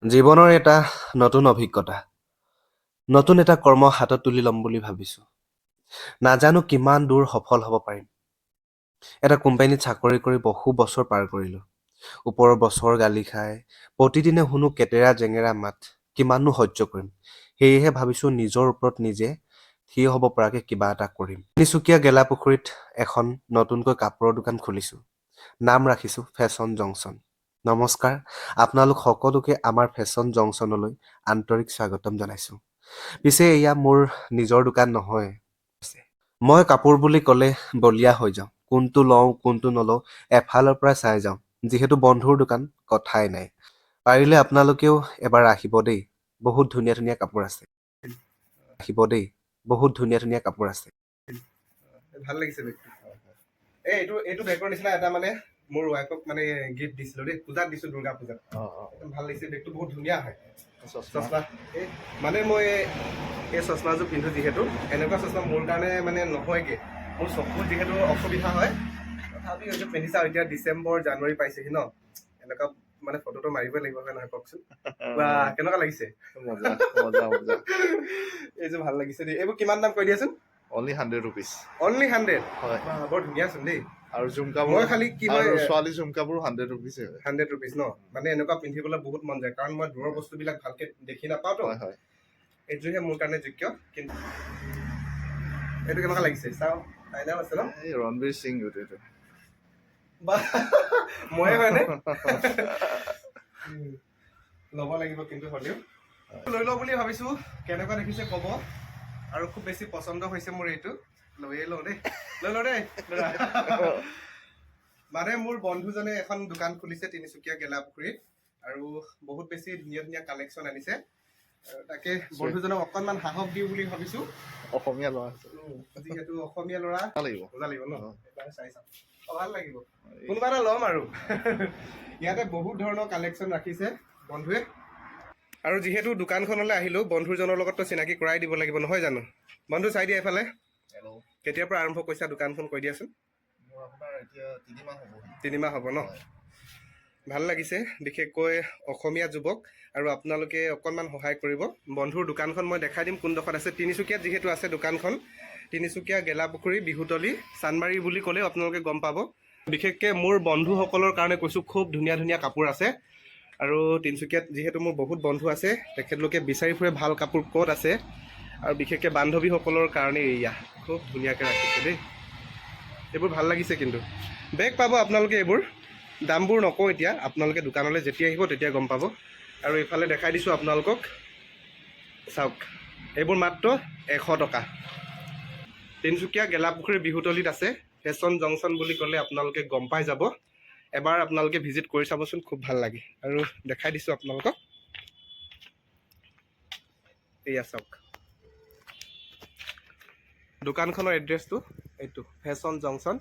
জীৱনৰ এটা নতুন অভিজ্ঞতা, নতুন এটা কৰ্ম হাতত তুলি ল'ম বুলি ভাবিছোঁ। নাজানো কিমান দূৰ সফল হ'ব পাৰিম। এটা কোম্পানীত চাকৰি কৰি বহু বছৰ পাৰ কৰিলোঁ। ওপৰৰ বছৰ গালি খাই, প্ৰতিদিনে শুনো কেতেৰা জেঙেৰা মাত, কিমাননো সহ্য কৰিম। সেয়েহে ভাবিছোঁ নিজৰ ওপৰত নিজে থিয় হ'ব পৰাকৈ কিবা এটা কৰিম। তিনিচুকীয়া গেলাপুখুৰীত এখন নতুনকৈ কাপোৰৰ দোকান খুলিছোঁ। নাম ৰাখিছোঁ ফেশ্বন জংচন। নমস্কাৰ, আপোনালোক সকলোকে আমাৰ ফেশ্বন জংচনলৈ আন্তৰিক স্বাগতম জনাইছোঁ। পিছে এয়া মোৰ নিজৰ দোকান নহয়। মই কাপোৰ বুলি ক'লে বলিয়া হৈ যাওঁ। কোনটো লওঁ কোনটো নলওঁ এফালৰ পৰা চাই যাওঁ। যিহেতু বন্ধুৰ দোকান, কথাই নাই। পাৰিলে আপোনালোকেও এবাৰ আহিব দেই। বহুত ধুনীয়া ধুনীয়া কাপোৰ আছে। আহিব দেই, বহুত ধুনীয়া ধুনীয়া কাপোৰ আছে। ভাল লাগিছে বেগটো। এইটো এইটো বেগৰ নিচিনা এটা মানে মোৰ ৱাইফক মানে গিফ্ট দিছিলোঁ দেই, পূজাত দিছোঁ, দুৰ্গা পূজাত। ভাল লাগিছে, বেগটো বহুত ধুনীয়া হয়। চশমা মানে মই এই চশমাযোৰ পিন্ধো যিহেতু, এনেকুৱা চশমা মোৰ কাৰণে মানে নহয়গৈ। মোৰ চকুৰ যিহেতু অসুবিধা হয়, তথাপি এইটো পিন্ধি চাওঁ। এতিয়া ডিচেম্বৰ জানুৱাৰী পাইছেহি ন, এনেকুৱা মানে ফটোটো মাৰিবই লাগিব, হয় নহয় কওকচোন? বা কেনেকুৱা লাগিছে? এইযোৰ ভাল লাগিছে দেই। এইবোৰ কিমান দাম কৈ দিয়াচোন? Only 100 rupees. অনলি 100? হয়। বৰ ধুনীয়াচোন দেই। আৰু ঝুমকাবোৰ, মই খালি কি হয়, ছোৱালী ঝুমকাবোৰ 100 rupees হয়। 100 rupees ন? মানে এনেকুৱা পিন্ধিবলৈ বহুত মন যায়, কাৰণ মই দূৰৰ বস্তুবিলাক ভালকে দেখি নাপাওঁতো। হয় হয়। এইযোৰহে মোৰ কাৰণে যোগ্য। কিন্তু এইটো কেনেকুৱা লাগিছে চাওঁ, আইনাও আছে ন? এই ৰণবীৰ সিং এইটো। ময়ে হয়নে? ল'ব লাগিব কিন্তু হ'লেও লৈ লওঁ বুলি ভাবিছোঁ। কেনেকুৱা দেখিছে ক'ব, আৰু খুব বেছি পচন্দ হৈছে মোৰ এইটো। লৈয়ে লওঁ দেই, লৈ লওঁ দেই। মানে মোৰ বন্ধুজনে এখন দোকান খুলিছে তিনিচুকীয়া গেলাপুখুৰীত, আৰু বহুত বেছি ধুনীয়া ধুনীয়া কালেকশ্যন আনিছে। তাকে বন্ধুজনক অকণমান সাহস দিওঁ বুলি ভাবিছোঁ। অসমীয়া ল'ৰা যিহেতু অসমীয়া ল'ৰা, লাগিব মজা লাগিব ন? এবাৰ চাই চাওঁ, ভাল লাগিব। কোনোবা এটা ল'ম আৰু। ইয়াতে বহুত ধৰণৰ কালেকশ্যন ৰাখিছে বন্ধুৱে। আৰু যিহেতু দোকানখনলৈ আহিলোঁ, বন্ধুজনৰ লগততো চিনাকি কৰাই দিব লাগিব, নহয় জানো? বন্ধু চাই দিয়া এইফালে। কেতিয়াৰ পৰা আৰম্ভ কৰিছা দোকানখন, কৈ দিয়াচোন। মোৰ আপোনাৰ এতিয়া 3 মাহ হ'ব। 3 মাহ হ'ব ন? ভাল লাগিছে, বিশেষকৈ অসমীয়া যুৱক, আৰু আপোনালোকে অকণমান সহায় কৰিব। বন্ধুৰ দোকানখন মই দেখাই দিম কোনডোখৰত আছে। তিনিচুকীয়াত যিহেতু আছে দোকানখন, তিনিচুকীয়া গেলাপুখুৰী, বিহুতলী, চানমাৰী বুলি ক'লেও আপোনালোকে গম পাব। বিশেষকৈ মোৰ বন্ধুসকলৰ কাৰণে কৈছোঁ, খুব ধুনীয়া ধুনীয়া কাপোৰ আছে। আৰু তিনিচুকীয়াত যিহেতু মোৰ বহুত বন্ধু আছে, তেখেতলোকে বিচাৰি ফুৰে ভাল কাপোৰ ক'ত আছে, আৰু বিশেষকৈ বান্ধৱীসকলৰ কাৰণে এয়া খুব ধুনীয়াকৈ ৰাখিছে দেই। এইবোৰ ভাল লাগিছে কিন্তু। বেগ পাব আপোনালোকে, এইবোৰ দামবোৰ নকওঁ এতিয়া, আপোনালোকে দোকানলৈ যেতিয়া আহিব তেতিয়া গম পাব। আৰু এইফালে দেখাই দিছোঁ আপোনালোকক, চাওক, এইবোৰ মাত্ৰ 100 টকা। তিনিচুকীয়া গেলাপুখুৰী বিহুতলীত আছে। ফেশ্বন জংচন বুলি ক'লে আপোনালোকে গম পাই যাব। এবাৰ আপোনালোকে ভিজিট কৰি চাবচোন, খুব ভাল লাগে। আৰু দেখাই দিছোঁ আপোনালোকক, এয়া চাওক, দোকানখনৰ এড্ৰেছটো এইটো, ফেশ্বন জংচন।